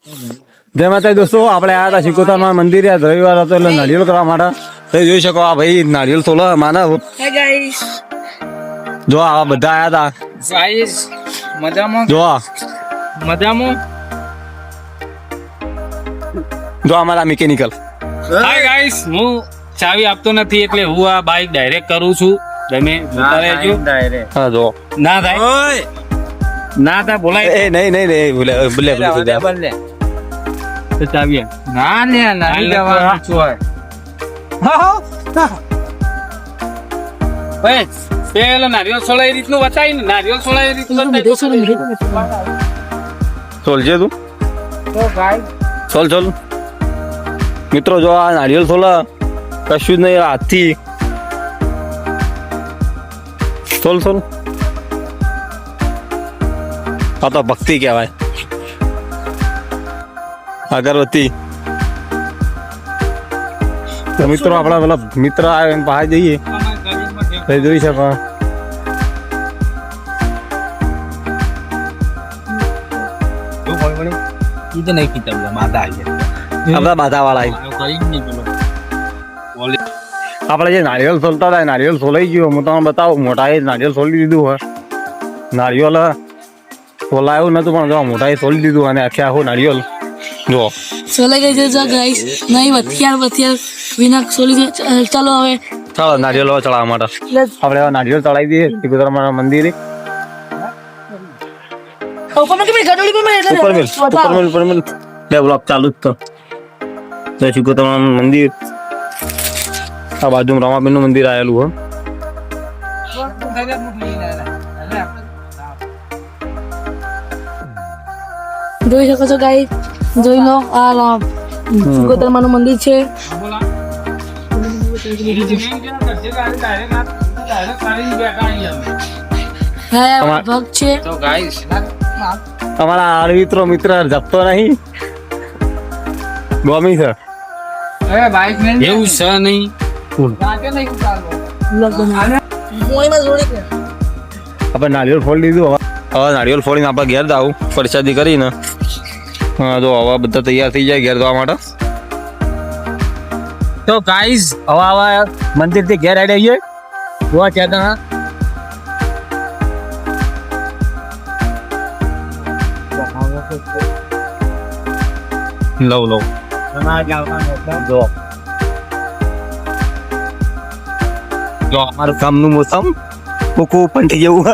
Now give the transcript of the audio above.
જય માતાજી દોસ્તો, આપણે આવ્યા હતા સિકોતરમાં મંદિરે. આજ રવિવાર હતો એટલે નાળિયેર કરવા માટે. તમે જોઈ શકો આ ભાઈ નાળિયેર સોલે માનવ. હે ગાઈસ, જો આવા બધા આવ્યા હતા. ગાઈસ મજામાં જો મજામાં. જો અમારા મિકેનિકલ. હાય ગાઈસ, હું ચાવી આપતો નથી એટલે હું આ બાઈક ડાયરેક્ટ કરું છું. તમે જોતા રહેજો. હા જો ના થાય ના થાય બોલાય એ નહીં ભૂલે તો ચાવી ના લે ના જવાનું છું. ભાઈ પેલા નારિયેળ સોળા એ રીતનું બતાવી ને નારિયેળ સોળા એ રીતનું સોલજે તું તો ગાઈસ સોલ મિત્રો. જો આ નારિયેળ સોલા કશું જ નહીં, હાથથી સોલ આ તો ભક્તિ કહેવાય. અગરબત્તી. તો મિત્રો આપણા પેલા મિત્ર આવે એમ બહાર જઈએ તો જોઈ શકો. આપણા બાધા વાળા આપણે જે નારિયેળ સોલતા હતા નારિયેળ સોલાઈ ગયું. હું તમને બતાવું, મોટાએ નારિયેળ સોલી દીધું હોય. નારિયેળ સોલાયું નતું પણ જો મોટાએ સોલી દીધું અને આખું નારિયેળ જો સોલે ગઈ છે ગાઈસ. નહીં વથિયાર વિના સોલી. ચાલો હવે ચાલો નારિયેળ ચડાવવા માટે આપણે હવે નારિયેળ ચડાવી દઈએ સિકોતરમાં મંદિરે. ઉપર મિલ બે બ્લોક ચાલુ જ તો સિકોતરમાં મંદિર. આ બાજુ રમાબેન નું મંદિર આવેલું હોય. જોઈ શકો છો ગાઈસ, જોઈ લો આ સિકોતરમાં નું મંદિર છે. ભક્ત છે તો ગાઈસ અમારા આરવિત્રો મિત્ર જપતો નહીં ગોમી છે. એવું છે નહીં. આપણે નારિયેળ ફોડી દીધું. હવે નારિયેળ ફોડીને આપણે ઘેર દાવું પ્રસાદી કરીને. હા જો હવે બધા તૈયાર થઈ જાય ઘેર જવા માટે. તો ગાઈઝ હવે મંદિર થી ઘેર આવી જઈએ. જોવા ચેતન લવ જો અમારું કામનું મોસમ કુકુ પણ થઈ જવું.